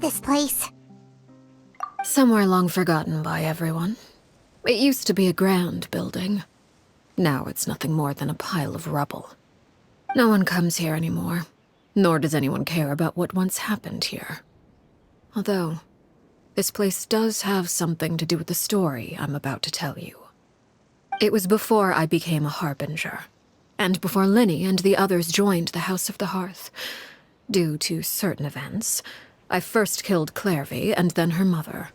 this place? Somewhere long forgotten by everyone. It used to be a grand building. Now it's nothing more than a pile of rubble. No one comes here anymore, nor does anyone care about what once happened here. Although, this place does have something to do with the story I'm about to tell you. It was before I became a Harbinger, and before Linny and the others joined the House of the Hearth. Due to certain events, I first killed Clairvy and then her mother.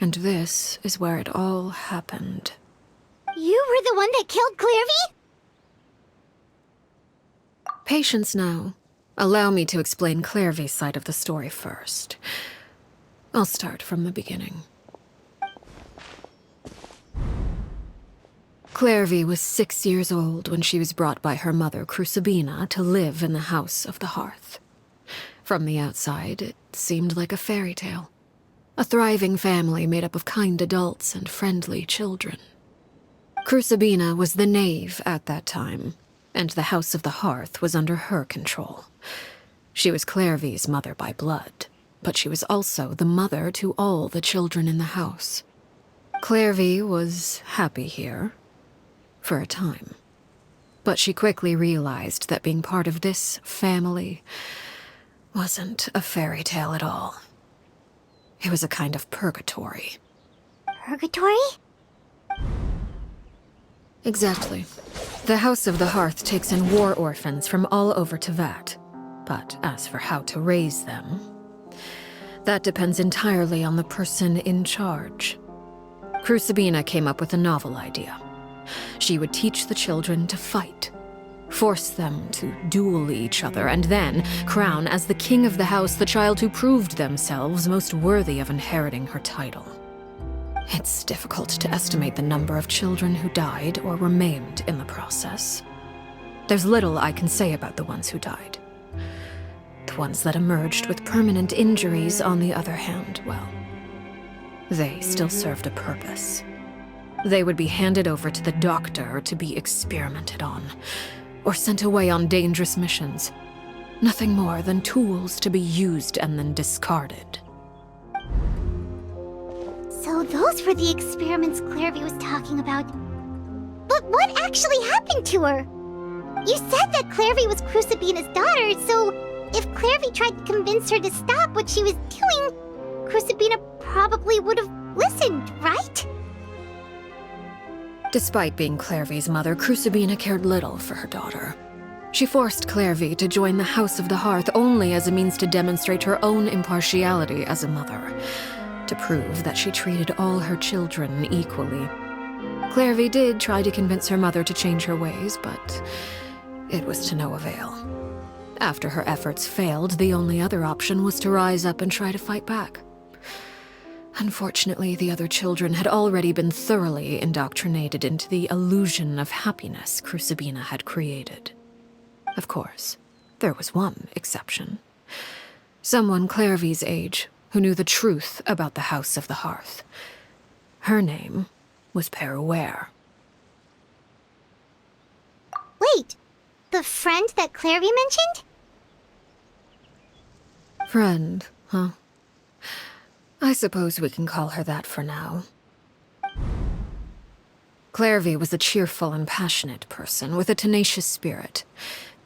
And this is where it all happened. You were the one that killed Clairvy? Patience now. Allow me to explain Clairvy's side of the story first. I'll start from the beginning. Clairvy was 6 years old when she was brought by her mother, Crucibina, to live in the House of the Hearth. From the outside, it seemed like a fairy tale. A thriving family made up of kind adults and friendly children. Crucibina was the knave at that time, and the House of the Hearth was under her control. She was Clairvy's mother by blood, but she was also the mother to all the children in the house. Clairvy was happy here, for a time. But she quickly realized that being part of this family wasn't a fairy tale at all. It was a kind of purgatory. Purgatory? Exactly. The House of the Hearth takes in war orphans from all over Tevat. But as for how to raise them, that depends entirely on the person in charge. Crucibina came up with a novel idea. She would teach the children to fight, force them to duel each other, and then crown as the king of the house the child who proved themselves most worthy of inheriting her title. It's difficult to estimate the number of children who died or were maimed in the process. There's little I can say about the ones who died. The ones that emerged with permanent injuries, on the other hand, well, they still served a purpose. They would be handed over to the doctor to be experimented on, or sent away on dangerous missions. Nothing more than tools to be used and then discarded. So those were the experiments Clairvy was talking about. But what actually happened to her? You said that Clairvy was Crucibina's daughter, so if Clairvy tried to convince her to stop what she was doing, Crucibina probably would have listened, right? Despite being Clairvy's mother, Crucibina cared little for her daughter. She forced Clairvy to join the House of the Hearth only as a means to demonstrate her own impartiality as a mother, to prove that she treated all her children equally. Clairvy did try to convince her mother to change her ways, but it was to no avail. After her efforts failed, the only other option was to rise up and try to fight back. Unfortunately, the other children had already been thoroughly indoctrinated into the illusion of happiness Crucibina had created. Of course, there was one exception. Someone Clairvy's age who knew the truth about the House of the Hearth. Her name was Peruere. Wait, the friend that Clairvy mentioned? Friend, huh? I suppose we can call her that for now. Clairvy was a cheerful and passionate person with a tenacious spirit.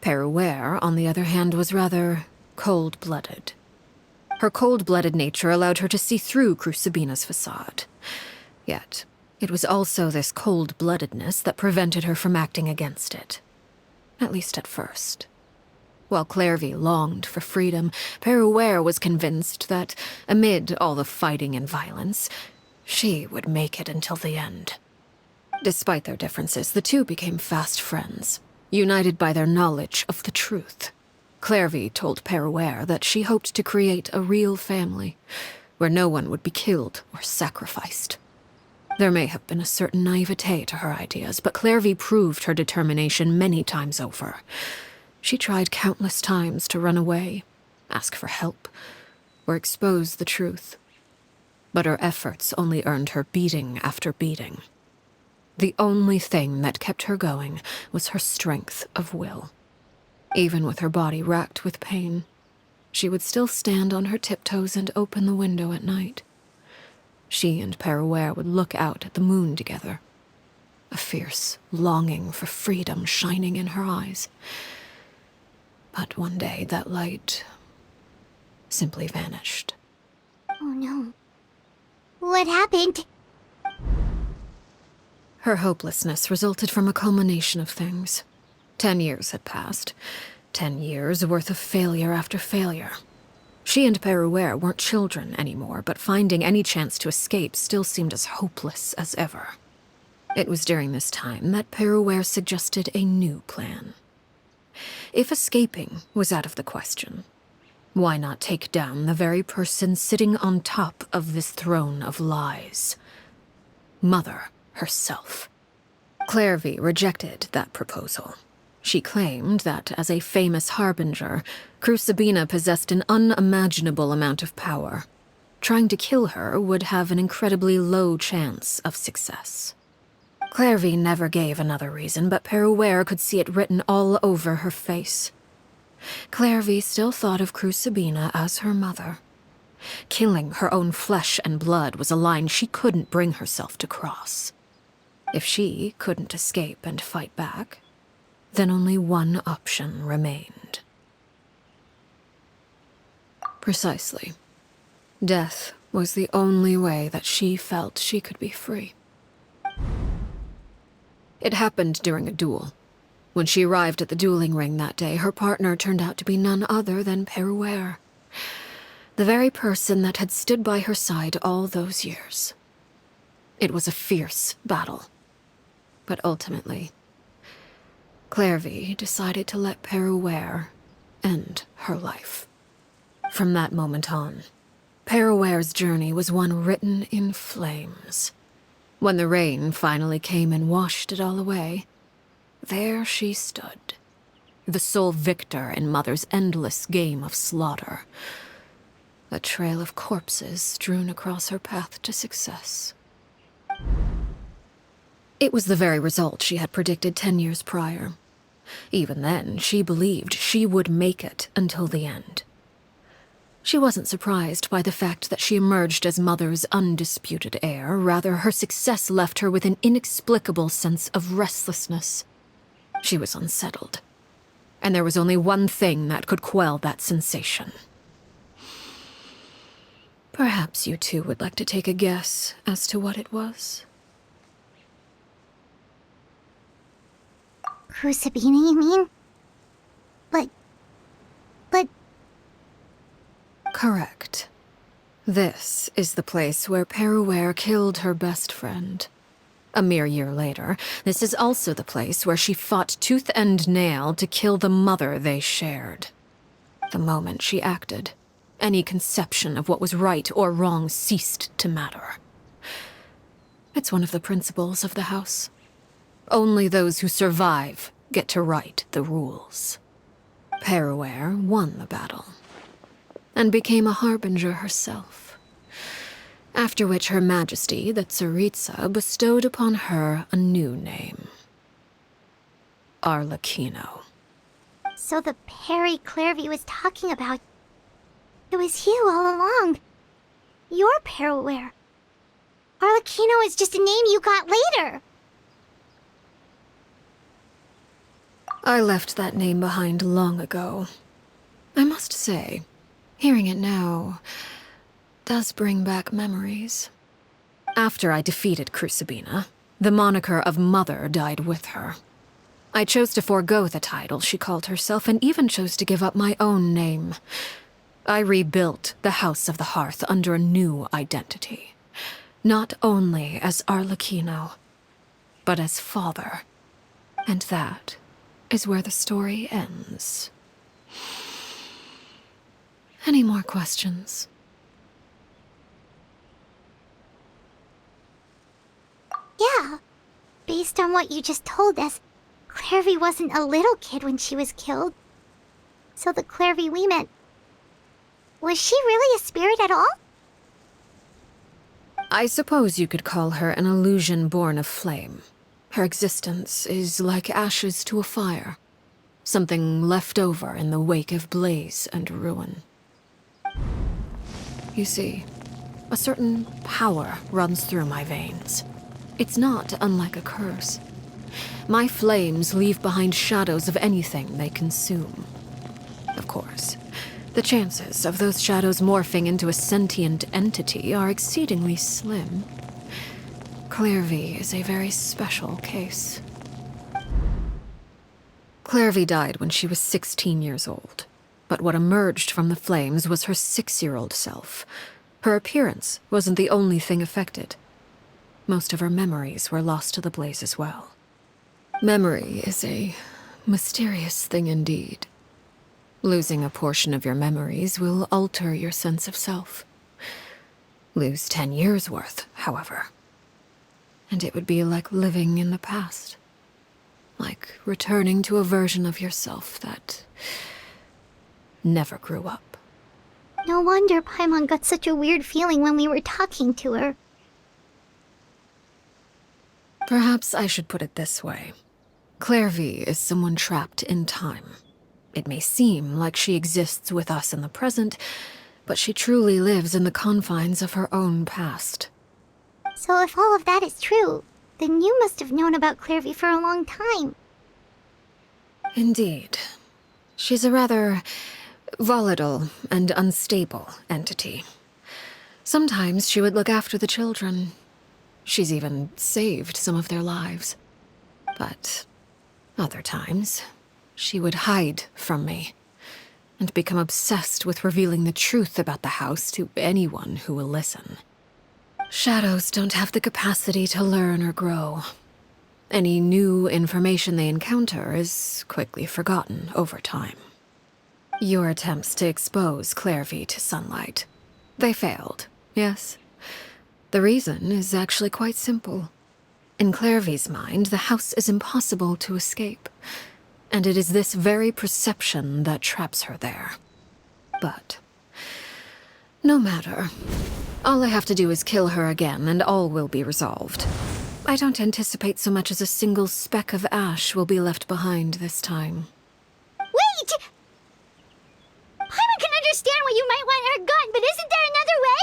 Peruere, on the other hand, was rather cold-blooded. Her cold-blooded nature allowed her to see through Crucibina's facade. Yet, it was also this cold-bloodedness that prevented her from acting against it. At least at first. While Clairvy longed for freedom, Peruere was convinced that, amid all the fighting and violence, she would make it until the end. Despite their differences, the two became fast friends, united by their knowledge of the truth. Clairvy told Peruere that she hoped to create a real family, where no one would be killed or sacrificed. There may have been a certain naivete to her ideas, but Clairvy proved her determination many times over. She tried countless times to run away, ask for help, or expose the truth. But her efforts only earned her beating after beating. The only thing that kept her going was her strength of will. Even with her body racked with pain, she would still stand on her tiptoes and open the window at night. She and Peruere would look out at the moon together, a fierce longing for freedom shining in her eyes. But one day that light simply vanished. Oh no. What happened? Her hopelessness resulted from a culmination of things. 10 years had passed. 10 years worth of failure after failure. She and Peruere weren't children anymore, but finding any chance to escape still seemed as hopeless as ever. It was during this time that Peruere suggested a new plan. If escaping was out of the question, why not take down the very person sitting on top of this throne of lies? Mother herself. Clairvy rejected that proposal. She claimed that, as a famous harbinger, Crucibina possessed an unimaginable amount of power. Trying to kill her would have an incredibly low chance of success. Clairvy never gave another reason, but Peruere could see it written all over her face. Clairvy still thought of Crucibina as her mother. Killing her own flesh and blood was a line she couldn't bring herself to cross. If she couldn't escape and fight back, then only one option remained. Precisely. Death was the only way that she felt she could be free. It happened during a duel. When she arrived at the dueling ring that day, her partner turned out to be none other than Peruere, the very person that had stood by her side all those years. It was a fierce battle. But ultimately, Clairvy decided to let Peruere end her life. From that moment on, Peruere's journey was one written in flames. When the rain finally came and washed it all away, there she stood, the sole victor in Mother's endless game of slaughter, a trail of corpses strewn across her path to success. It was the very result she had predicted 10 years prior. Even then, she believed she would make it until the end. She wasn't surprised by the fact that she emerged as Mother's undisputed heir. Rather, her success left her with an inexplicable sense of restlessness. She was unsettled, and there was only one thing that could quell that sensation. Perhaps you two would like to take a guess as to what it was? Crucibina, you mean? But... Correct. This is the place where Peruere killed her best friend. A mere year later, this is also the place where she fought tooth and nail to kill the mother they shared. The moment she acted, any conception of what was right or wrong ceased to matter. It's one of the principles of the house. Only those who survive get to write the rules. Peruere won the battle, and became a harbinger herself. After which Her Majesty, the Tsaritsa, bestowed upon her a new name. Arlecchino. So the Perry Clairvy was talking about... It was you all along. You're Peruere. Arlecchino is just a name you got later. I left that name behind long ago. I must say, hearing it now does bring back memories. After I defeated Crucibina, the moniker of Mother died with her. I chose to forego the title she called herself, and even chose to give up my own name. I rebuilt the House of the Hearth under a new identity. Not only as Arlecchino, but as father. And that is where the story ends. Any more questions? Yeah. Based on what you just told us, Clairvy wasn't a little kid when she was killed. So the Clairvy we met... Was she really a spirit at all? I suppose you could call her an illusion born of flame. Her existence is like ashes to a fire. Something left over in the wake of blaze and ruin. You see, a certain power runs through my veins. It's not unlike a curse. My flames leave behind shadows of anything they consume. Of course, the chances of those shadows morphing into a sentient entity are exceedingly slim. Clairvy is a very special case. Clairvy died when she was 16 years old. But what emerged from the flames was her 6-year-old self. Her appearance wasn't the only thing affected. Most of her memories were lost to the blaze as well. Memory is a mysterious thing indeed. Losing a portion of your memories will alter your sense of self. Lose 10 years' worth, however, and it would be like living in the past. Like returning to a version of yourself that never grew up. No wonder Paimon got such a weird feeling when we were talking to her. Perhaps I should put it this way. Clairvy is someone trapped in time. It may seem like she exists with us in the present, but she truly lives in the confines of her own past. So if all of that is true, then you must have known about Clairvy for a long time. Indeed. She's a rather volatile and unstable entity. Sometimes she would look after the children. She's even saved some of their lives. But other times, she would hide from me and become obsessed with revealing the truth about the house to anyone who will listen. Shadows don't have the capacity to learn or grow. Any new information they encounter is quickly forgotten over time. Your attempts to expose Clairvy to sunlight. They failed, yes. The reason is actually quite simple. In Clairvy's mind, the house is impossible to escape, and it is this very perception that traps her there. But no matter. All I have to do is kill her again, and all will be resolved. I don't anticipate so much as a single speck of ash will be left behind this time. Wait! Paimon can understand why you might want her gone, but isn't there another way?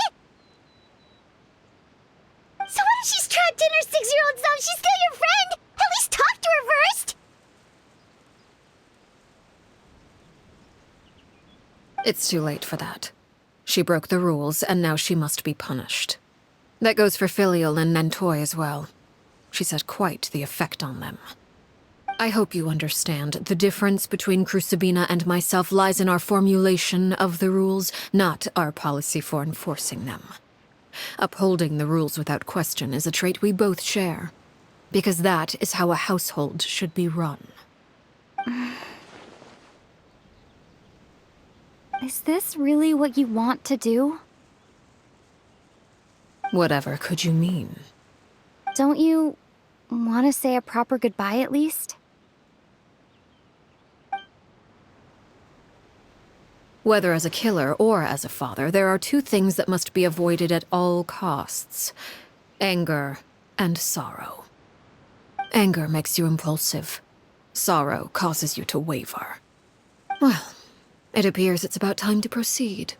So what if she's trapped in her 6-year-old self? She's still your friend! At least talk to her first! It's too late for that. She broke the rules, and now she must be punished. That goes for Filial and Nantoy as well. She's had quite the effect on them. I hope you understand. The difference between Crucibina and myself lies in our formulation of the rules, not our policy for enforcing them. Upholding the rules without question is a trait we both share, because that is how a household should be run. Is this really what you want to do? Whatever could you mean? Don't you want to say a proper goodbye at least? Whether as a killer or as a father, there are two things that must be avoided at all costs: anger and sorrow. Anger makes you impulsive. Sorrow causes you to waver. Well, it appears it's about time to proceed.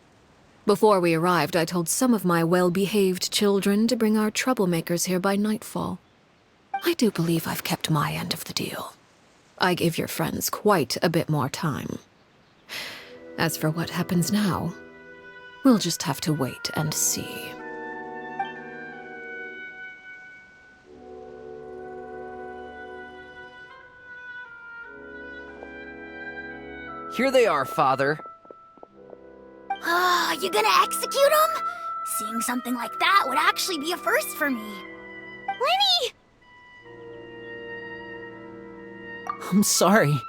Before we arrived, I told some of my well-behaved children to bring our troublemakers here by nightfall. I do believe I've kept my end of the deal. I gave your friends quite a bit more time. As for what happens now, we'll just have to wait and see. Here they are, Father. You gonna execute him? Seeing something like that would actually be a first for me. Lenny! I'm sorry.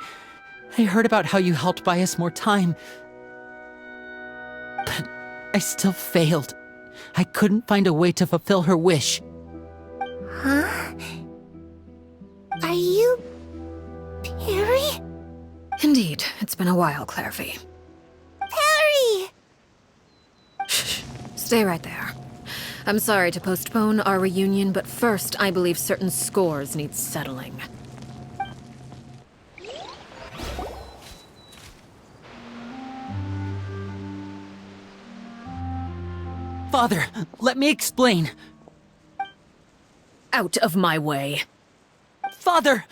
I heard about how you helped buy us more time. But I still failed. I couldn't find a way to fulfill her wish. Huh? Are you... Perry? Indeed, it's been a while, Clairvy. Perry! Shh, stay right there. I'm sorry to postpone our reunion, but first I believe certain scores need settling. Father, let me explain. Out of my way. Father!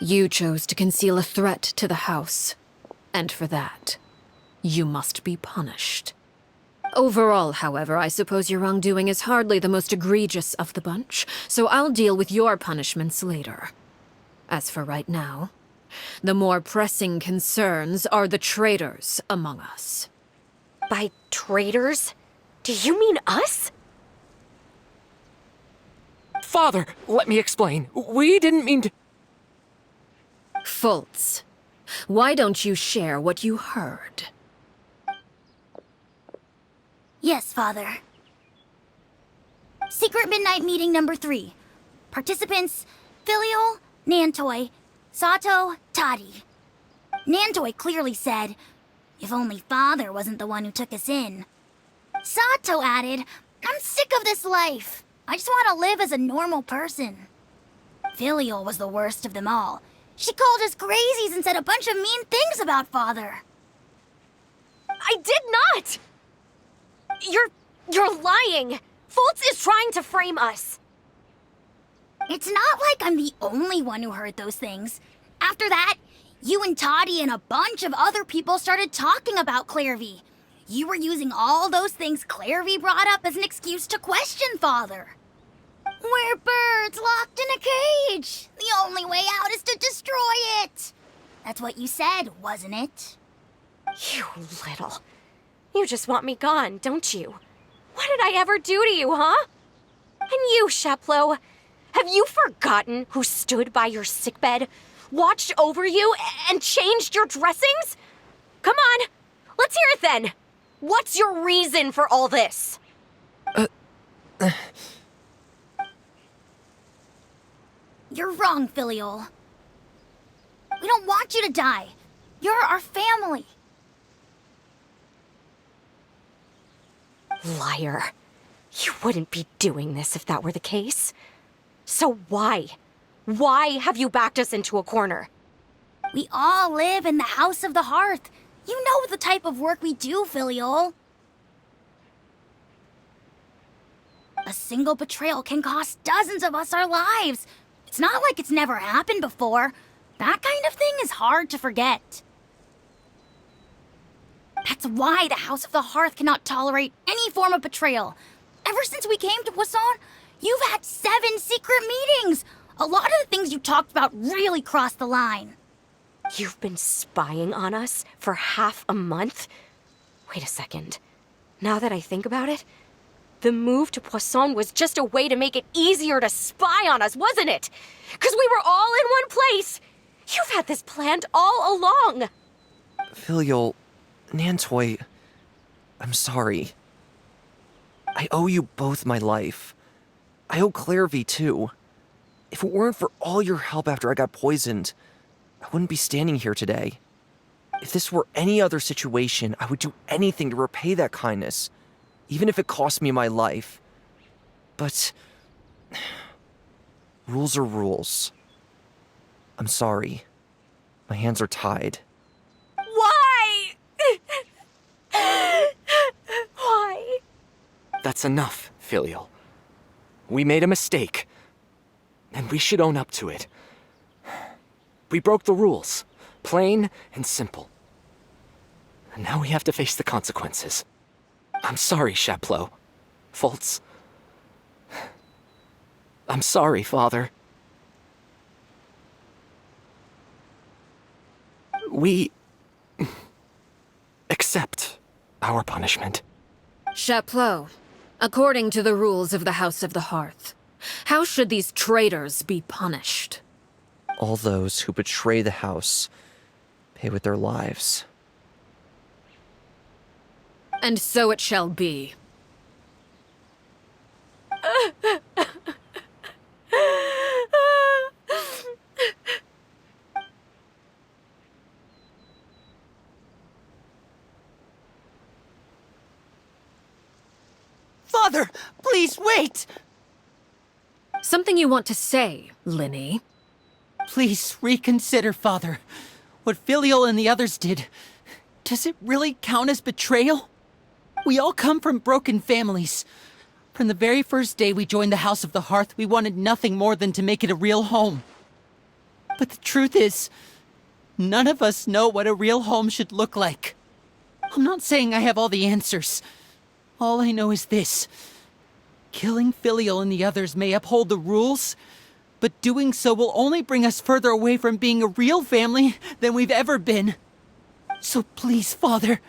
You chose to conceal a threat to the house, and for that, you must be punished. Overall, however, I suppose your wrongdoing is hardly the most egregious of the bunch, so I'll deal with your punishments later. As for right now, the more pressing concerns are the traitors among us. By traitors? Do you mean us? Father, let me explain. We didn't mean to... Fultz, why don't you share what you heard? Yes, Father. Secret Midnight Meeting number 3. Participants, Filial, Nantoi, Sato, Toddy. Nantoi clearly said, if only Father wasn't the one who took us in. Sato added, I'm sick of this life. I just want to live as a normal person. Filial was the worst of them all. She called us crazies and said a bunch of mean things about Father. I did not! You're lying! Fultz is trying to frame us! It's not like I'm the only one who heard those things. After that, you and Toddy and a bunch of other people started talking about Clairvy. You were using all those things Clairvy brought up as an excuse to question Father. We're birds locked in a cage. The only way out is to destroy it. That's what you said, wasn't it? You little... You just want me gone, don't you? What did I ever do to you, huh? And you, Sheplo, have you forgotten who stood by your sickbed, watched over you, and changed your dressings? Come on, let's hear it then. What's your reason for all this? You're wrong, Filial. We don't want you to die. You're our family. Liar. You wouldn't be doing this if that were the case. So why? Why have you backed us into a corner? We all live in the House of the Hearth. You know the type of work we do, Filial. A single betrayal can cost dozens of us our lives. It's not like it's never happened before. That kind of thing is hard to forget. That's why the House of the Hearth cannot tolerate any form of betrayal. Ever since we came to Poisson, you've had 7 secret meetings. A lot of the things you talked about really crossed the line. You've been spying on us for half a month? Wait a second. Now that I think about it, the move to Poisson was just a way to make it easier to spy on us, wasn't it? Because we were all in one place. You've had this planned all along. Filial, Nantoi, I'm sorry. I owe you both my life. I owe Clairvy too. If it weren't for all your help after I got poisoned, I wouldn't be standing here today. If this were any other situation, I would do anything to repay that kindness, even if it cost me my life. But rules are rules. I'm sorry. My hands are tied. Why? Why? That's enough, Filial. We made a mistake, and we should own up to it. We broke the rules, plain and simple. And now we have to face the consequences. I'm sorry, Chapleau. Fultz. I'm sorry, Father. We accept our punishment. Chapleau, according to the rules of the House of the Hearth, how should these traitors be punished? All those who betray the house pay with their lives. And so it shall be. Father, please wait! Something you want to say, Linny? Please reconsider, Father. What Filial and the others did, does it really count as betrayal? We all come from broken families. From the very first day we joined the House of the Hearth, we wanted nothing more than to make it a real home. But the truth is, none of us know what a real home should look like. I'm not saying I have all the answers. All I know is this. Killing Filial and the others may uphold the rules, but doing so will only bring us further away from being a real family than we've ever been. So please, Father,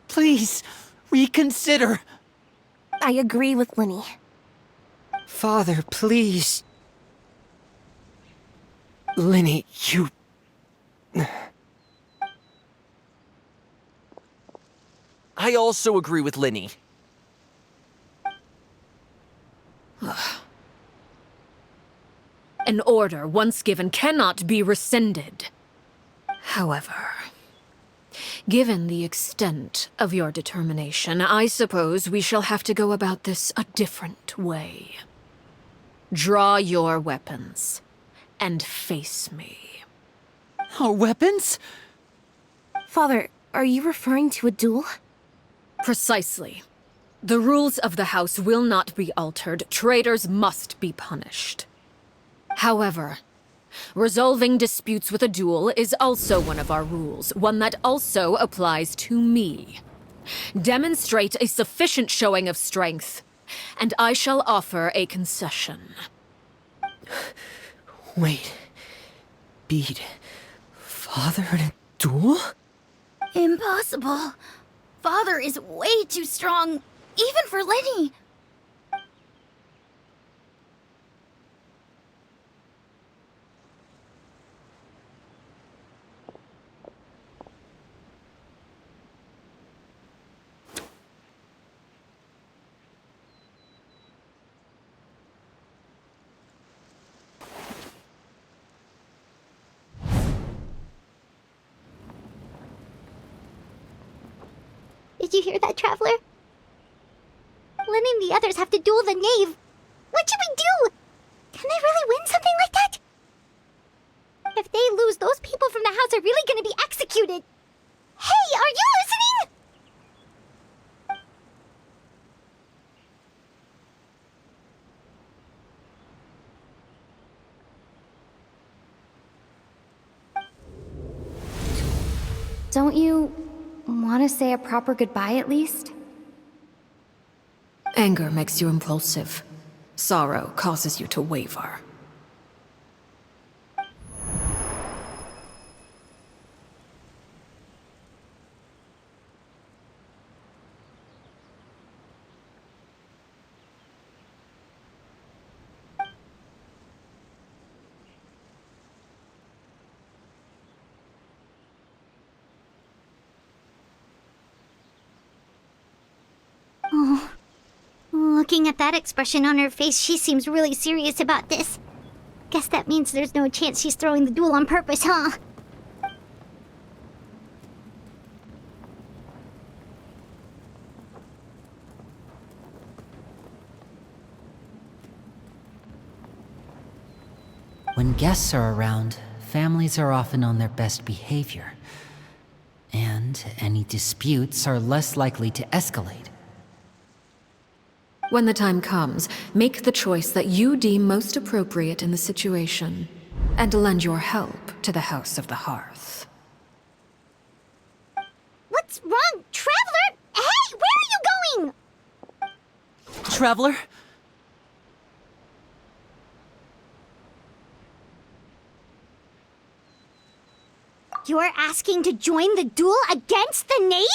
please, reconsider. I agree with Linny. Father, please. Linny, you... I also agree with Linny. An order once given cannot be rescinded. However, given the extent of your determination, I suppose we shall have to go about this a different way. Draw your weapons and face me. Our weapons? Father, are you referring to a duel? Precisely. The rules of the house will not be altered. Traitors must be punished. However, resolving disputes with a duel is also one of our rules, one that also applies to me. Demonstrate a sufficient showing of strength, and I shall offer a concession. Wait. Beat Father in a duel? Impossible. Father is way too strong, even for Linny. Did you hear that, Traveler? Linny and the others have to duel the knave. What should we do? Can they really win something like that? If they lose, those people from the house are really gonna be executed. Hey, are you listening? Don't you want to say a proper goodbye at least? Anger makes you impulsive. Sorrow causes you to waver. Looking at that expression on her face, she seems really serious about this. Guess that means there's no chance she's throwing the duel on purpose, huh? When guests are around, families are often on their best behavior. And any disputes are less likely to escalate. When the time comes, make the choice that you deem most appropriate in the situation, and lend your help to the House of the Hearth. What's wrong, Traveler? Hey, where are you going? Traveler? You're asking to join the duel against the knave?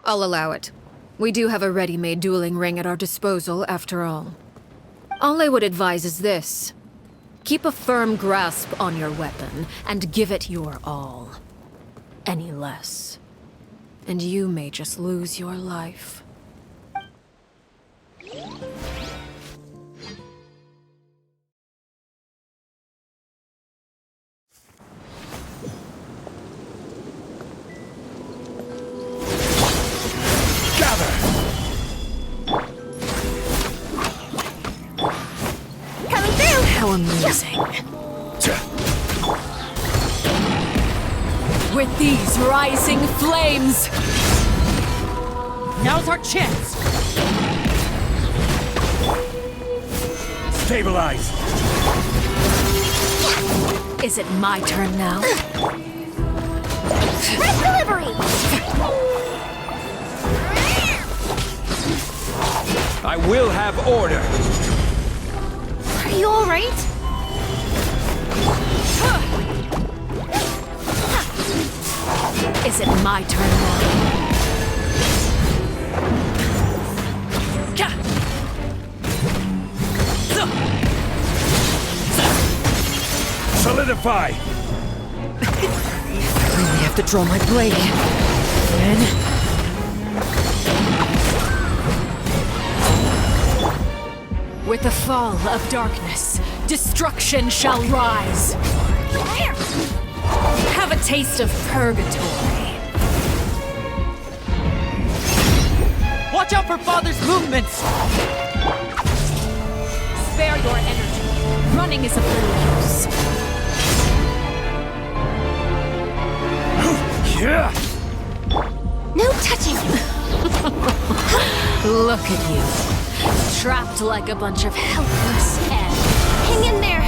I'll allow it. We do have a ready-made dueling ring at our disposal, after all. All I would advise is this. Keep a firm grasp on your weapon, and give it your all. Any less, and you may just lose your life. Coming through! How amusing. with these rising flames! Now's our chance! Stabilize! Is it my turn now? Red delivery! I will have order! Are you alright? Is it my turn now? Solidify! I really have to draw my blade. Then... With the fall of darkness, destruction shall rise. Have a taste of purgatory. Watch out for Father's movements! Spare your energy. Running is of little use. Yeah! No touching! Look at you. Trapped like a bunch of helpless ants. Hang in there!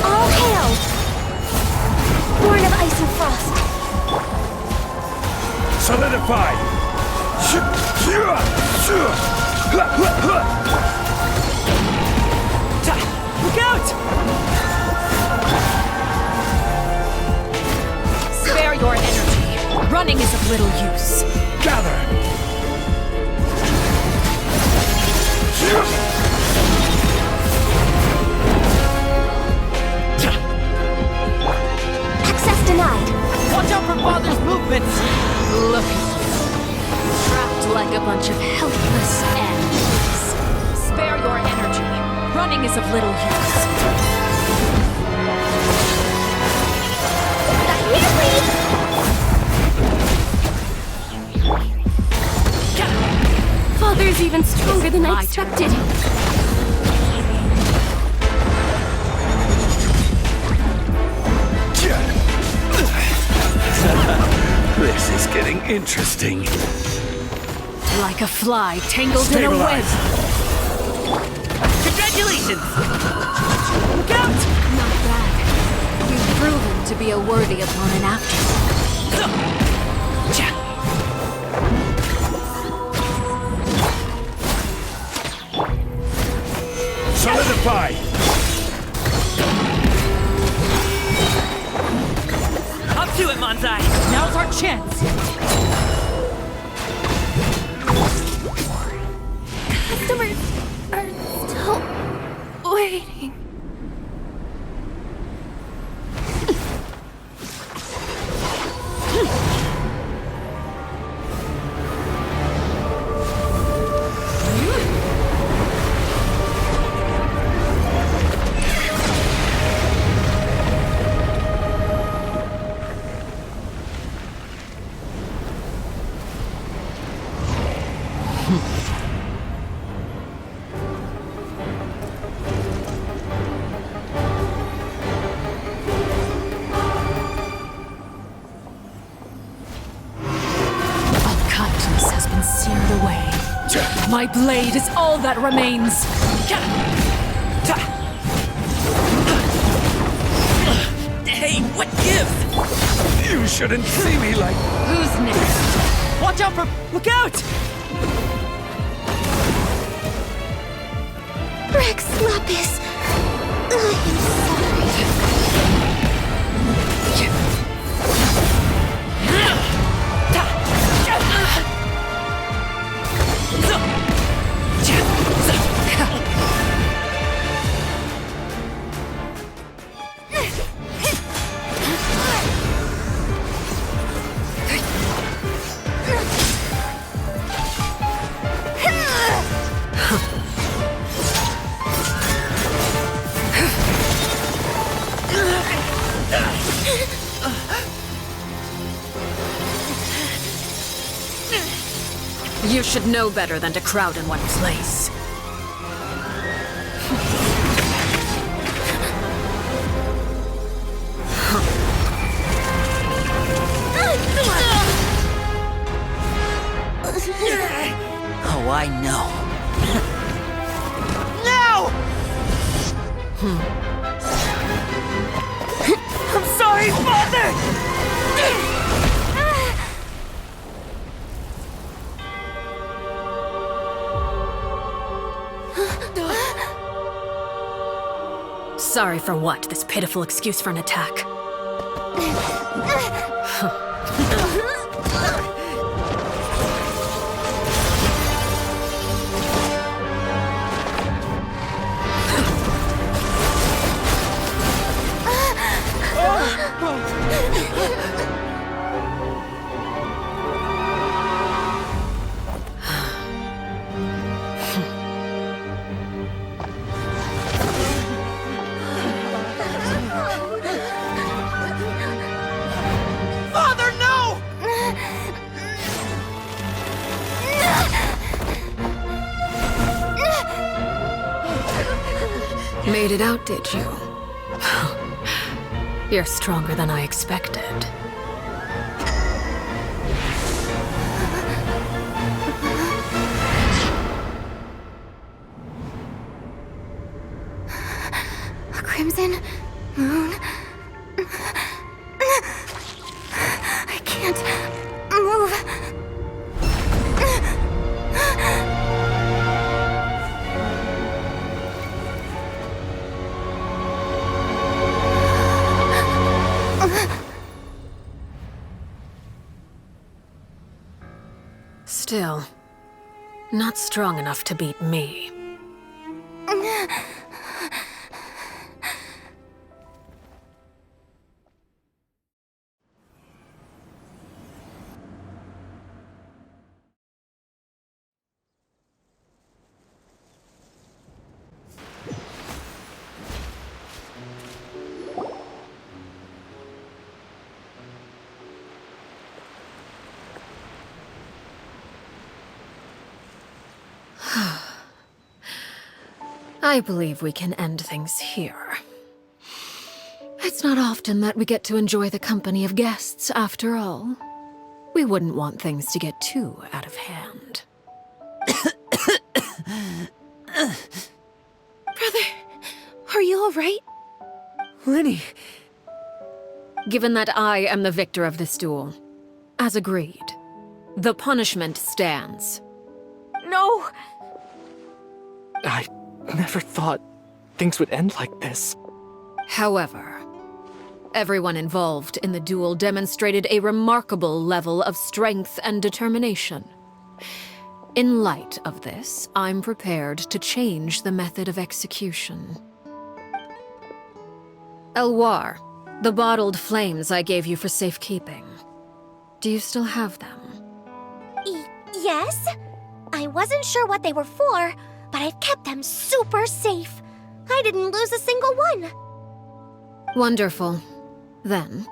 All hail! Born of ice and frost. Solidify! Look out! Spare your energy. Running is of little use. Gather! Access denied. Watch out for Father's movements! Look at you. Trapped like a bunch of helpless ants. Spare your energy. Running is of little use. Father's even stronger than I My turn. expected. This is getting interesting. Like a fly tangled in a web. Stabilize! Congratulations! Look out! Not bad. You've proven to be a worthy opponent after all. Solidify! Up to it, Manzai! Now's our chance! Customers are still waiting. Kindness has been seared away. My blade is all that remains. Hey, what gives? You shouldn't see me like... Who's next? Watch out for... Look out! Rex Lapis. I'm sorry. You should know better than to crowd in one place. Sorry for what? This pitiful excuse for an attack? Father, no! Made it out, did you? You're stronger than I expected. A crimson moon. I can't move. Still, not strong enough to beat me. I believe we can end things here. It's not often that we get to enjoy the company of guests, after all. We wouldn't want things to get too out of hand. Brother, are you alright? Lenny! Given that I am the victor of this duel, as agreed, the punishment stands. No! I never thought things would end like this. However, everyone involved in the duel demonstrated a remarkable level of strength and determination. In light of this, I'm prepared to change the method of execution. Elwar, the bottled flames I gave you for safekeeping. Do you still have them? Yes? I wasn't sure what they were for, but I've kept them super safe. I didn't lose a single one. Wonderful. Then,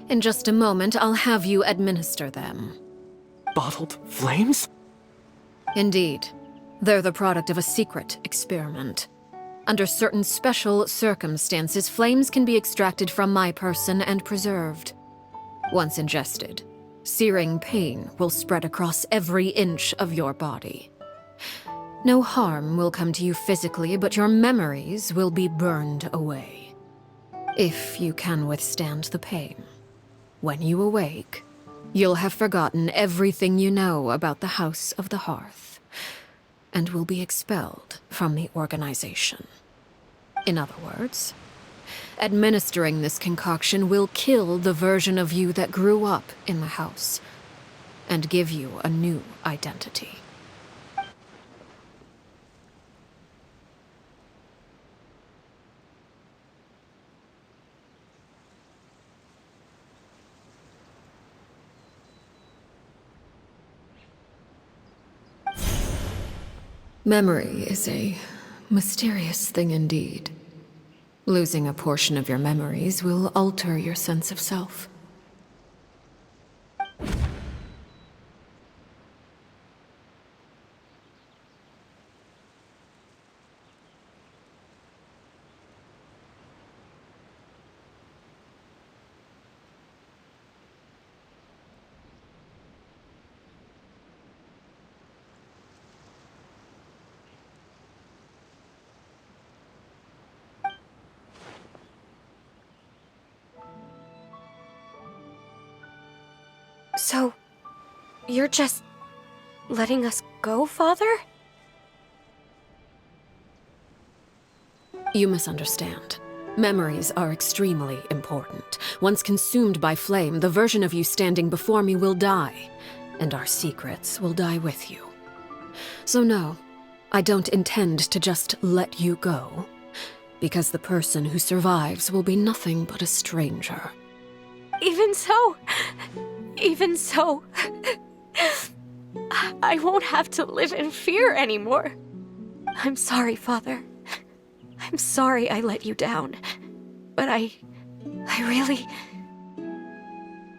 in just a moment, I'll have you administer them. Bottled flames? Indeed. They're the product of a secret experiment. Under certain special circumstances, flames can be extracted from my person and preserved. Once ingested, searing pain will spread across every inch of your body. No harm will come to you physically, but your memories will be burned away. If you can withstand the pain. When you awake, you'll have forgotten everything you know about the House of the Hearth, and will be expelled from the organization. In other words, administering this concoction will kill the version of you that grew up in the house, and give you a new identity. Memory is a mysterious thing indeed. Losing a portion of your memories will alter your sense of self. So, you're just letting us go, Father? You misunderstand. Memories are extremely important. Once consumed by flame, the version of you standing before me will die, and our secrets will die with you. So no, I don't intend to just let you go, because the person who survives will be nothing but a stranger. Even so, I won't have to live in fear anymore. I'm sorry, Father. I'm sorry I let you down. But I really...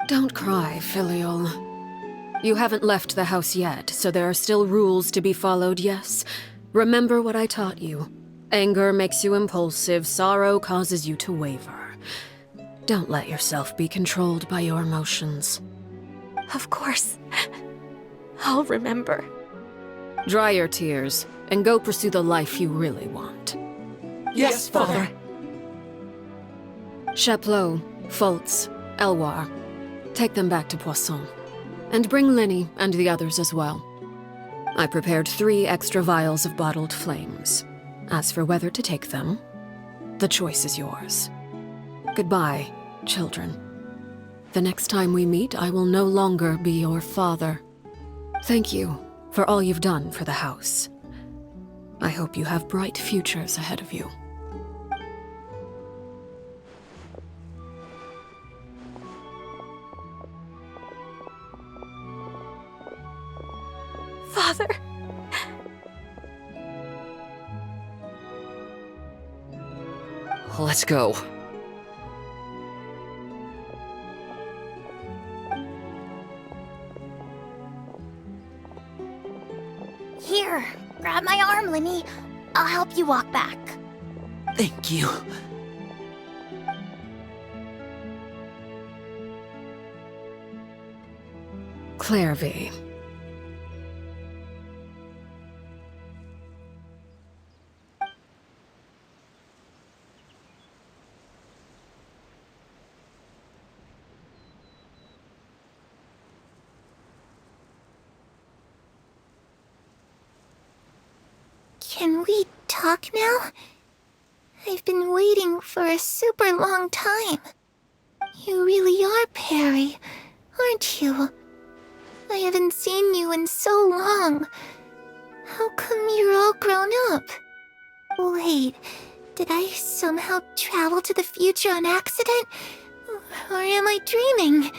Don't cry, Filial. You haven't left the house yet, so there are still rules to be followed, yes? Remember what I taught you. Anger makes you impulsive, sorrow causes you to waver. Don't let yourself be controlled by your emotions. Of course. I'll remember. Dry your tears, and go pursue the life you really want. Yes, Father. Chaplot, Fultz, Elwar. Take them back to Poisson. And bring Linny and the others as well. I prepared 3 extra vials of bottled flames. As for whether to take them, the choice is yours. Goodbye, children. The next time we meet, I will no longer be your father. Thank you for all you've done for the house. I hope you have bright futures ahead of you. Father. Let's go. Here, grab my arm, Linny. I'll help you walk back. Thank you. Clairvy. Can we talk now? I've been waiting for a super long time. You really are Perry, aren't you? I haven't seen you in so long. How come you're all grown up? Wait, did I somehow travel to the future on accident? Or am I dreaming?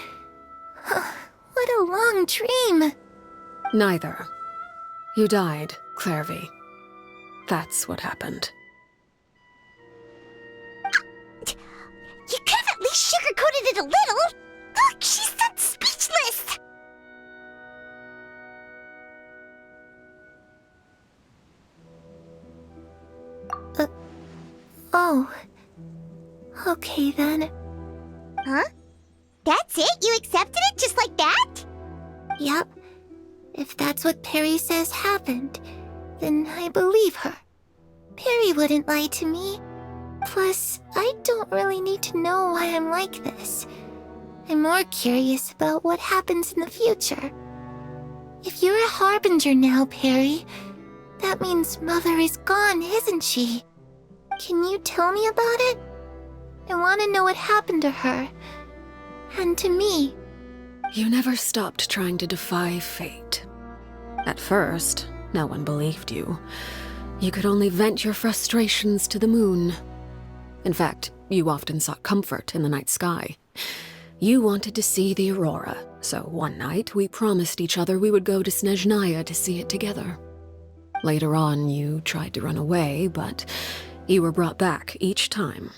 What a long dream. Neither. You died, Clairvy. That's what happened. You could have at least sugarcoated it a little. Look, she's that speechless. Oh. Okay then. Huh? That's it? You accepted it just like that? Yep. If that's what Perry says happened, then I believe her. Perry wouldn't lie to me. Plus, I don't really need to know why I'm like this. I'm more curious about what happens in the future. If you're a harbinger now, Perry, that means Mother is gone, isn't she? Can you tell me about it? I want to know what happened to her. And to me. You never stopped trying to defy fate. At first, no one believed you. You could only vent your frustrations to the moon. In fact, you often sought comfort in the night sky. You wanted to see the aurora, so one night we promised each other we would go to Snezhnaya to see it together. Later on, you tried to run away, but you were brought back each time.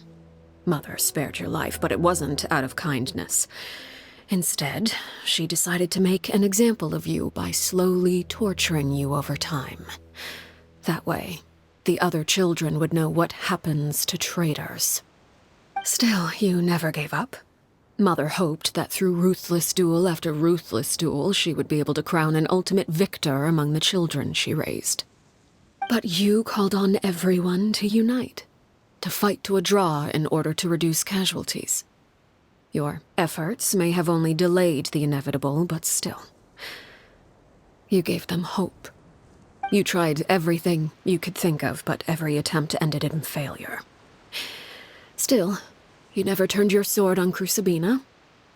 Mother spared your life, but it wasn't out of kindness. Instead, she decided to make an example of you by slowly torturing you over time. That way, the other children would know what happens to traitors. Still, you never gave up. Mother hoped that through ruthless duel after ruthless duel, she would be able to crown an ultimate victor among the children she raised. But you called on everyone to unite, to fight to a draw in order to reduce casualties. Your efforts may have only delayed the inevitable, but still. You gave them hope. You tried everything you could think of, but every attempt ended in failure. Still, you never turned your sword on Crucibina,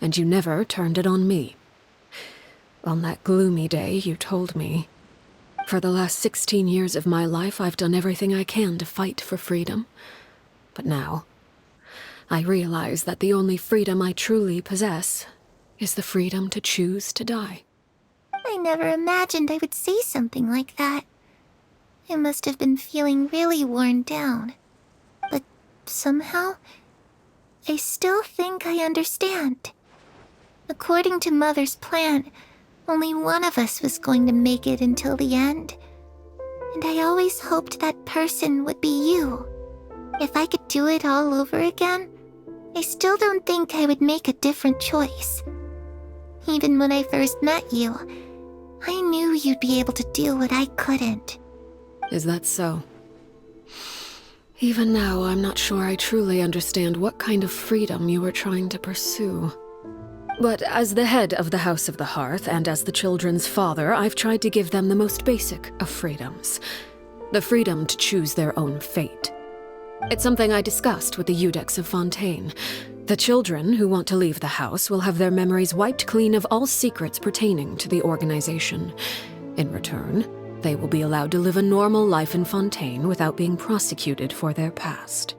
and you never turned it on me. On that gloomy day, you told me, "For the last 16 years of my life, I've done everything I can to fight for freedom. But now, I realize that the only freedom I truly possess is the freedom to choose to die." I never imagined I would say something like that. I must have been feeling really worn down. But somehow, I still think I understand. According to Mother's plan, only one of us was going to make it until the end. And I always hoped that person would be you. If I could do it all over again, I still don't think I would make a different choice. Even when I first met you, I knew you'd be able to do what I couldn't. Is that so? Even now, I'm not sure I truly understand what kind of freedom you were trying to pursue. But as the head of the House of the Hearth and as the children's father, I've tried to give them the most basic of freedoms. The freedom to choose their own fate. It's something I discussed with the Iudex of Fontaine. The children who want to leave the house will have their memories wiped clean of all secrets pertaining to the organization. In return, they will be allowed to live a normal life in Fontaine without being prosecuted for their past.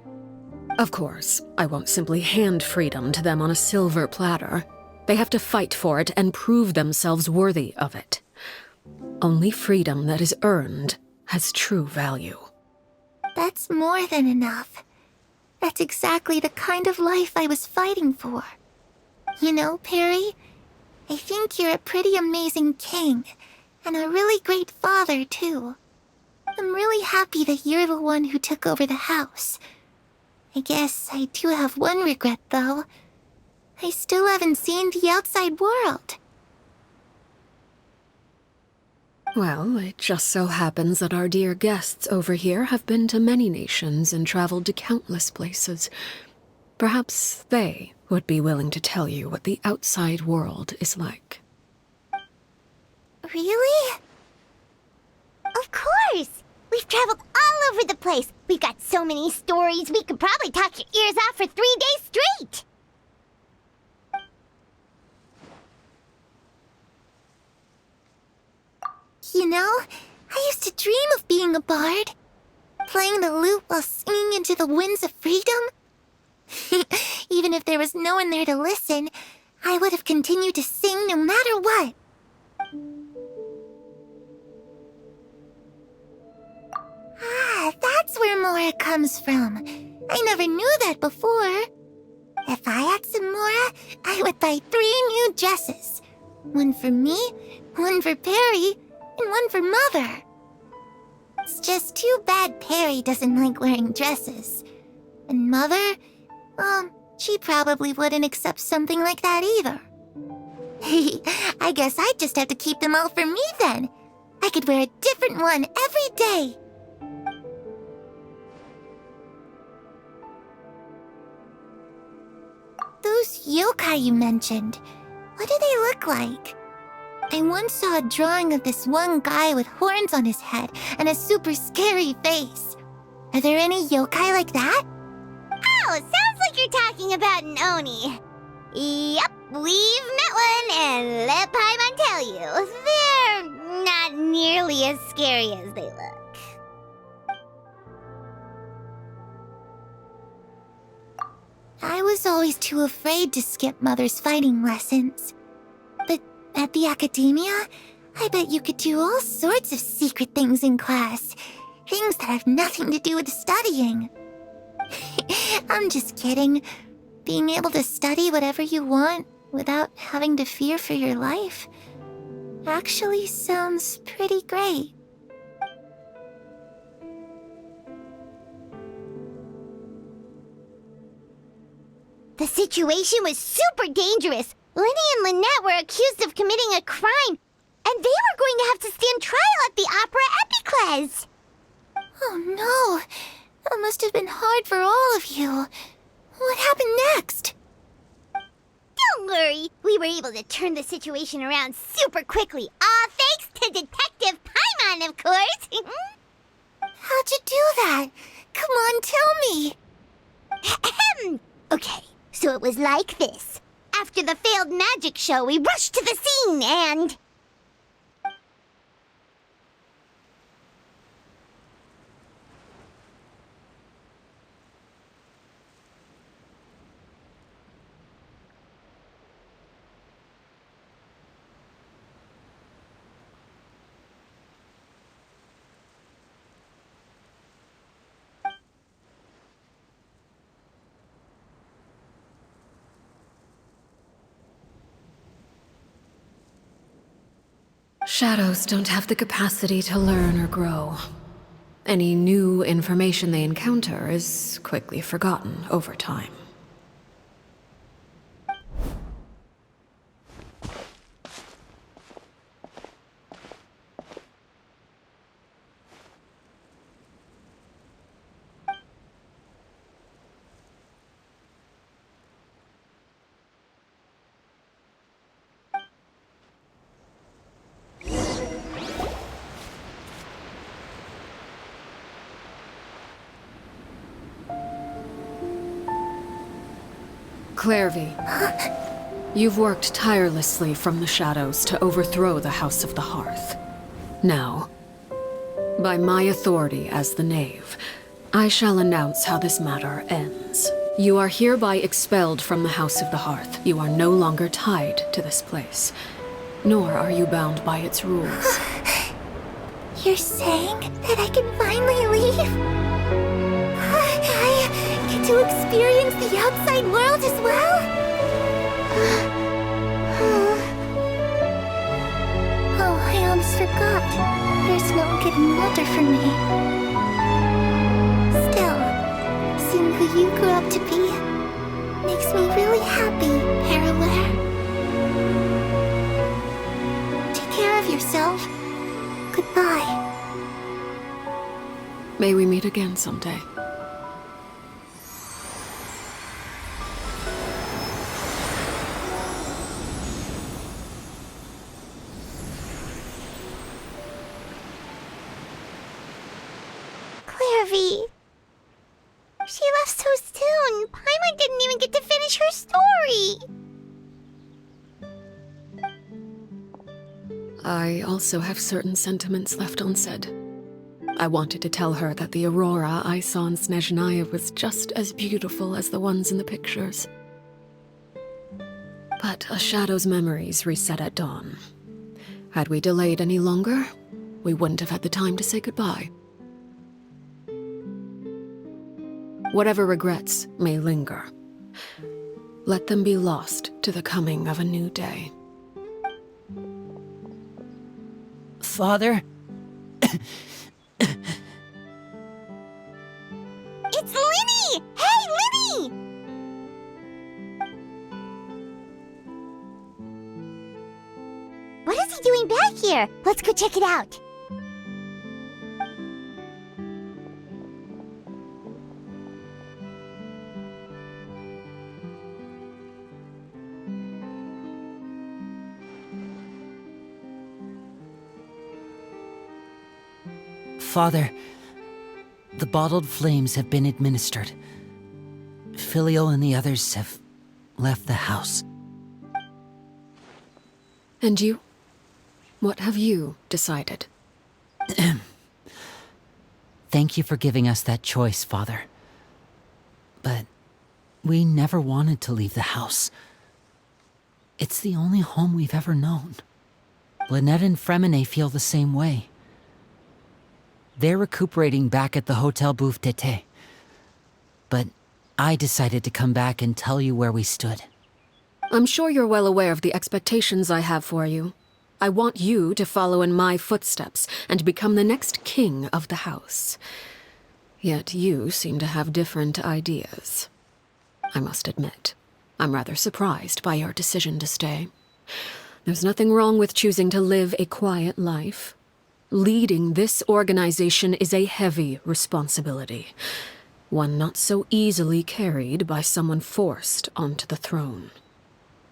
Of course, I won't simply hand freedom to them on a silver platter. They have to fight for it and prove themselves worthy of it. Only freedom that is earned has true value. That's more than enough. That's exactly the kind of life I was fighting for. You know, Perry, I think you're a pretty amazing king, and a really great father, too. I'm really happy that you're the one who took over the house. I guess I do have one regret, though. I still haven't seen the outside world. Well, it just so happens that our dear guests over here have been to many nations and traveled to countless places. Perhaps they would be willing to tell you what the outside world is like. Really? Of course! We've traveled all over the place. We've got so many stories, we could probably talk your ears off for 3 days straight! You know, I used to dream of being a bard. Playing the lute while singing into the winds of freedom. Even if there was no one there to listen, I would have continued to sing no matter what. That's where Mora comes from. I never knew that before. If I had some Mora, I would buy 3 new dresses. One for me, one for Perry, and one for Mother. It's just too bad Perry doesn't like wearing dresses. And Mother, she probably wouldn't accept something like that either. I guess I'd just have to keep them all for me then. I could wear a different one every day. Those yokai you mentioned, what do they look like? I once saw a drawing of this one guy with horns on his head and a super scary face. Are there any yokai like that? Oh, sounds like you're talking about an Oni. Yep, we've met one, and let Paimon tell you, they're not nearly as scary as they look. I was always too afraid to skip Mother's fighting lessons. But at the academia, I bet you could do all sorts of secret things in class. Things that have nothing to do with studying. I'm just kidding. Being able to study whatever you want without having to fear for your life actually sounds pretty great. The situation was super dangerous. Lenny and Lynette were accused of committing a crime, and they were going to have to stand trial at the Opera Epicles. Oh no, that must have been hard for all of you. What happened next? Don't worry, we were able to turn the situation around super quickly, all thanks to Detective Paimon, of course. How'd you do that? Come on, tell me. Okay, so it was like this. After the failed magic show, we rushed to the scene and... Shadows don't have the capacity to learn or grow. Any new information they encounter is quickly forgotten over time. Clairvy, you've worked tirelessly from the shadows to overthrow the House of the Hearth. Now, by my authority as the Knave, I shall announce how this matter ends. You are hereby expelled from the House of the Hearth. You are no longer tied to this place, nor are you bound by its rules. You're saying that I can finally leave? I get to experience the outside world as well? Oh, I almost forgot. There's no one getting older for me. Still, seeing who you grew up to be makes me really happy, Parallel. Take care of yourself. Goodbye. May we meet again someday. Clairvy. She left so soon. Paimon didn't even get to finish her story. I also have certain sentiments left unsaid. I wanted to tell her that the aurora I saw in Snezhnaya was just as beautiful as the ones in the pictures. But a shadow's memories reset at dawn. Had we delayed any longer, we wouldn't have had the time to say goodbye. Whatever regrets may linger, let them be lost to the coming of a new day. Father? It's Linny! Hey, Linny! What is he doing back here? Let's go check it out. Father, the bottled flames have been administered. Filial and the others have left the house. And you? What have you decided? Thank you for giving us that choice, Father. But we never wanted to leave the house. It's the only home we've ever known. Lynette and Fremine feel the same way. They're recuperating back at the Hotel Bouffe d'Été. But I decided to come back and tell you where we stood. I'm sure you're well aware of the expectations I have for you. I want you to follow in my footsteps and become the next king of the house. Yet you seem to have different ideas. I must admit, I'm rather surprised by your decision to stay. There's nothing wrong with choosing to live a quiet life. Leading this organization is a heavy responsibility, one not so easily carried by someone forced onto the throne.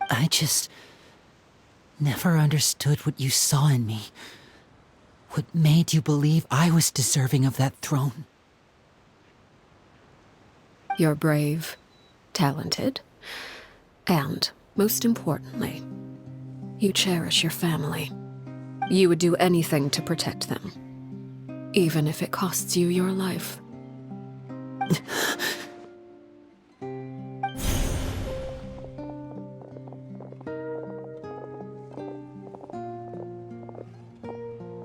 I just never understood what you saw in me. What made you believe I was deserving of that throne? You're brave, talented, and, most importantly, you cherish your family. You would do anything to protect them, even if it costs you your life.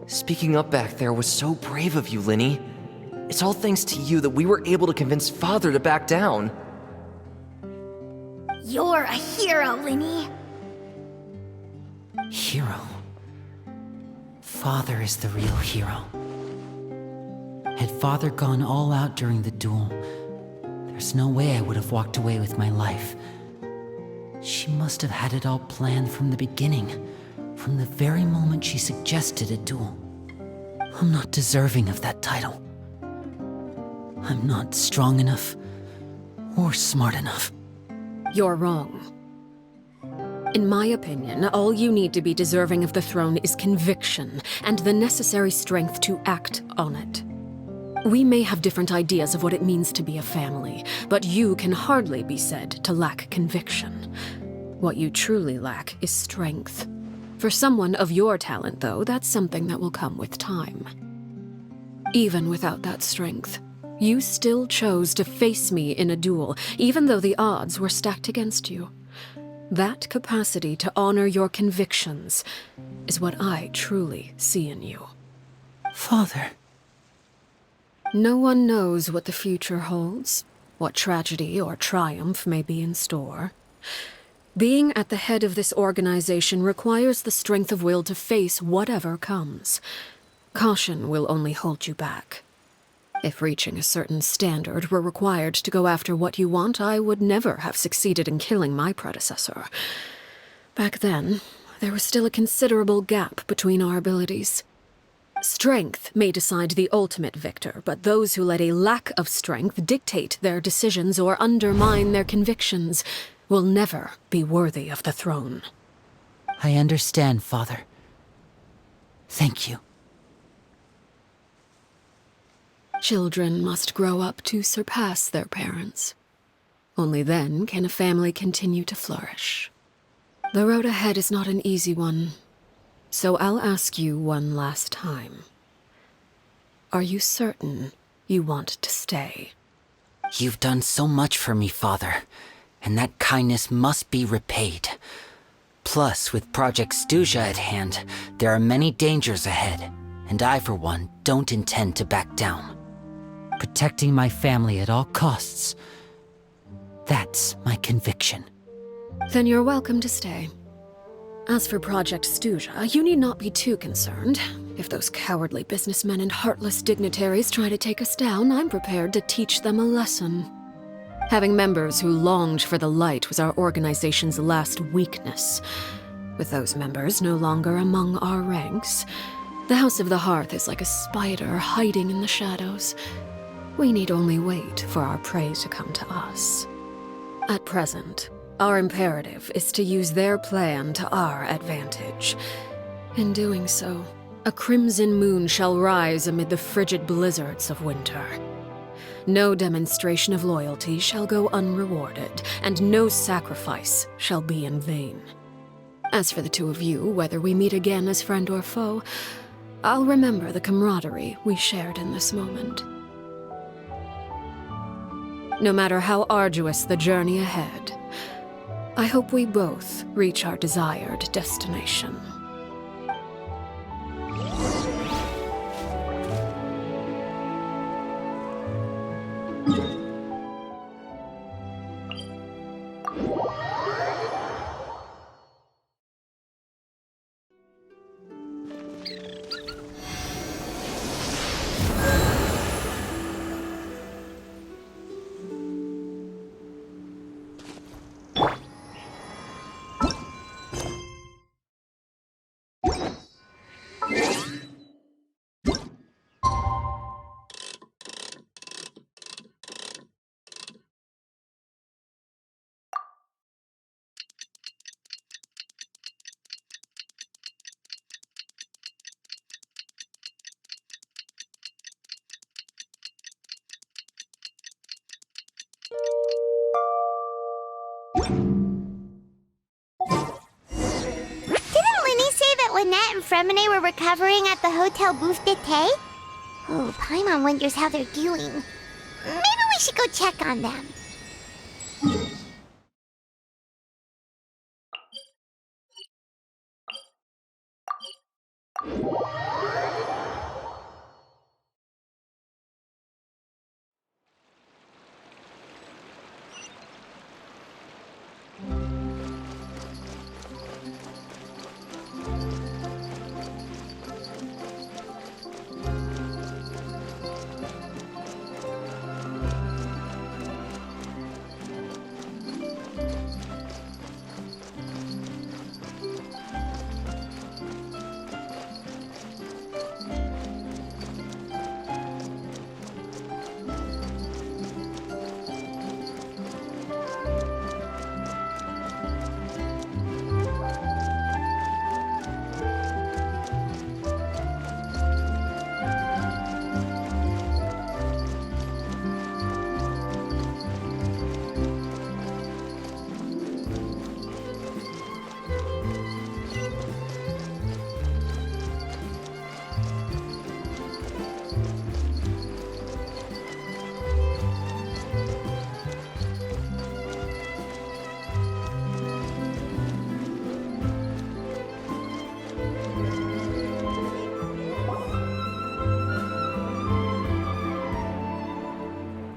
Speaking up back there was so brave of you, Linny. It's all thanks to you that we were able to convince Father to back down. You're a hero, Linny. Hero. Father is the real hero. Had Father gone all out during the duel, there's no way I would have walked away with my life. She must have had it all planned from the beginning, from the very moment she suggested a duel. I'm not deserving of that title. I'm not strong enough or smart enough. You're wrong. In my opinion, all you need to be deserving of the throne is conviction and the necessary strength to act on it. We may have different ideas of what it means to be a family, but you can hardly be said to lack conviction. What you truly lack is strength. For someone of your talent, though, that's something that will come with time. Even without that strength, you still chose to face me in a duel, even though the odds were stacked against you. That capacity to honor your convictions is what I truly see in you. Father. No one knows what the future holds, what tragedy or triumph may be in store. Being at the head of this organization requires the strength of will to face whatever comes. Caution will only hold you back. If reaching a certain standard were required to go after what you want, I would never have succeeded in killing my predecessor. Back then, there was still a considerable gap between our abilities. Strength may decide the ultimate victor, but those who let a lack of strength dictate their decisions or undermine their convictions will never be worthy of the throne. I understand, Father. Thank you. Children must grow up to surpass their parents. Only then can a family continue to flourish. The road ahead is not an easy one, so I'll ask you one last time. Are you certain you want to stay? You've done so much for me, Father, and that kindness must be repaid. Plus, with Project Stuja at hand, there are many dangers ahead, and I, for one, don't intend to back down. Protecting my family at all costs. That's my conviction. Then you're welcome to stay. As for Project Stuja, you need not be too concerned. If those cowardly businessmen and heartless dignitaries try to take us down, I'm prepared to teach them a lesson. Having members who longed for the light was our organization's last weakness. With those members no longer among our ranks, the House of the Hearth is like a spider hiding in the shadows. We need only wait for our prey to come to us. At present, our imperative is to use their plan to our advantage. In doing so, a crimson moon shall rise amid the frigid blizzards of winter. No demonstration of loyalty shall go unrewarded, and no sacrifice shall be in vain. As for the two of you, whether we meet again as friend or foe, I'll remember the camaraderie we shared in this moment. No matter how arduous the journey ahead, I hope we both reach our desired destination. Fremine were recovering at the Hotel Bouffe d'été? Oh, Paimon wonders how they're doing. Maybe we should go check on them.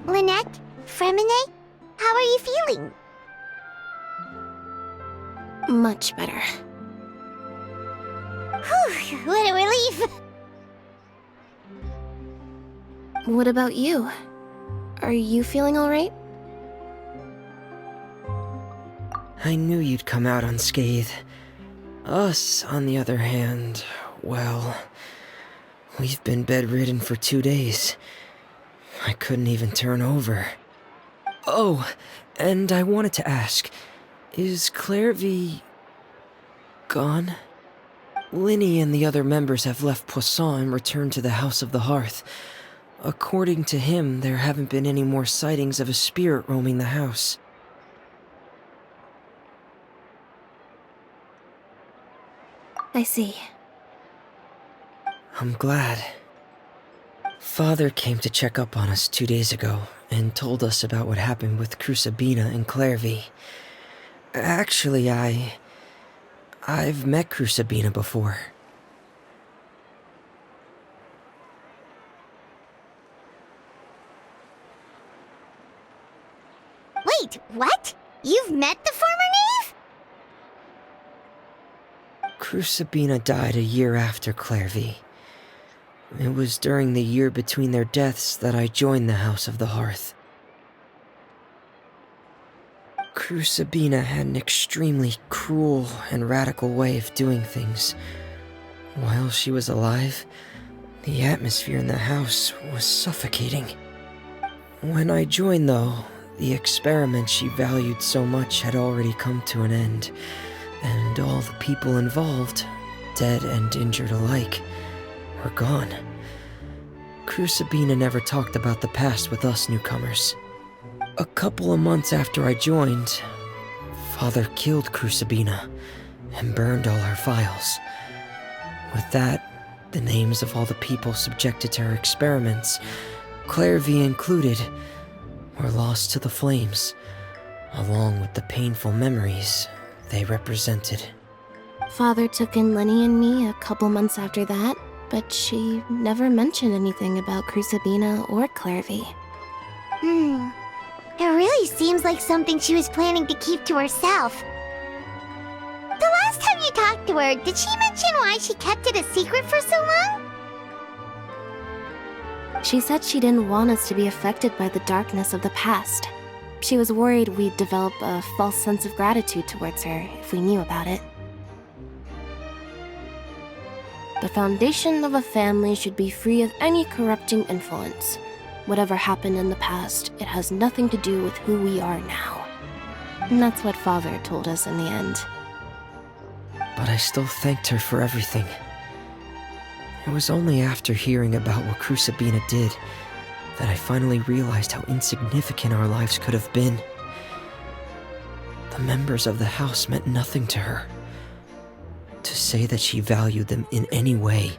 Lynette? Fremine? How are you feeling? Much better. Whew, what a relief! What about you? Are you feeling alright? I knew you'd come out unscathed. Us, on the other hand, well, we've been bedridden for 2 days. I couldn't even turn over. Oh, and I wanted to ask, is Clairvy gone? Linny and the other members have left Poisson and returned to the House of the Hearth. According to him, there haven't been any more sightings of a spirit roaming the house. I see. I'm glad. Father came to check up on us 2 days ago and told us about what happened with Crusabina and Clairvy. Actually, I've met Crusabina before. Wait, what? You've met the former knave? Crusabina died a year after Clairvy. It was during the year between their deaths that I joined the House of the Hearth. Crusabina had an extremely cruel and radical way of doing things. While she was alive, the atmosphere in the house was suffocating. When I joined, though, the experiment she valued so much had already come to an end, and all the people involved, dead and injured alike, were gone. Crusabina never talked about the past with us newcomers. A couple of months after I joined, Father killed Crusabina and burned all her files. With that, the names of all the people subjected to her experiments, Clairvy included, were lost to the flames, along with the painful memories they represented. Father took in Lenny and me a couple months after that, but she never mentioned anything about Crusabina or Clairvy. It really seems like something she was planning to keep to herself. The last time you talked to her, did she mention why she kept it a secret for so long? She said she didn't want us to be affected by the darkness of the past. She was worried we'd develop a false sense of gratitude towards her if we knew about it. The foundation of a family should be free of any corrupting influence. Whatever happened in the past, it has nothing to do with who we are now. And that's what Father told us in the end. But I still thanked her for everything. It was only after hearing about what Crusabina did that I finally realized how insignificant our lives could have been. The members of the house meant nothing to her. To say that she valued them in any way,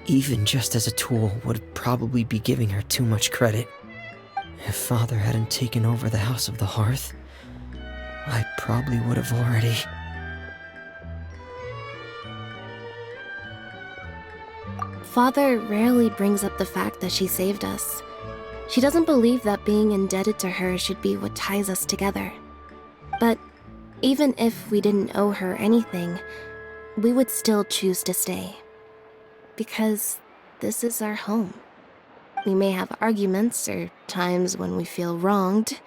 even just as a tool, would probably be giving her too much credit. If Father hadn't taken over the House of the Hearth, I probably would have already... Father rarely brings up the fact that she saved us. She doesn't believe that being indebted to her should be what ties us together. But even if we didn't owe her anything, we would still choose to stay. Because this is our home. We may have arguments or times when we feel wronged.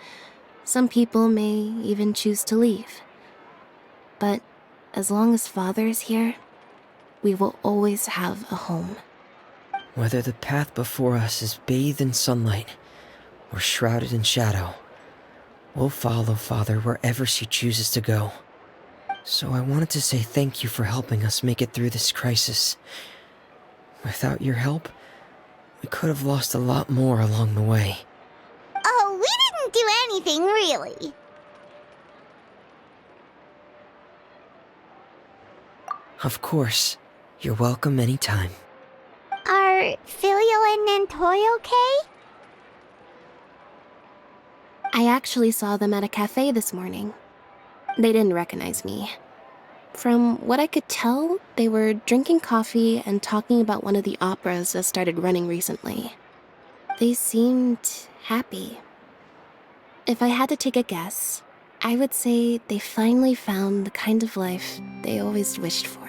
Some people may even choose to leave. But as long as Father is here, we will always have a home. Whether the path before us is bathed in sunlight or shrouded in shadow, we'll follow Father wherever she chooses to go. So I wanted to say thank you for helping us make it through this crisis. Without your help, we could have lost a lot more along the way. Oh, we didn't do anything, really. Of course. You're welcome anytime. Are Filial and Nantoy okay? I actually saw them at a cafe this morning. They didn't recognize me. From what I could tell, they were drinking coffee and talking about one of the operas that started running recently. They seemed happy. If I had to take a guess, I would say they finally found the kind of life they always wished for.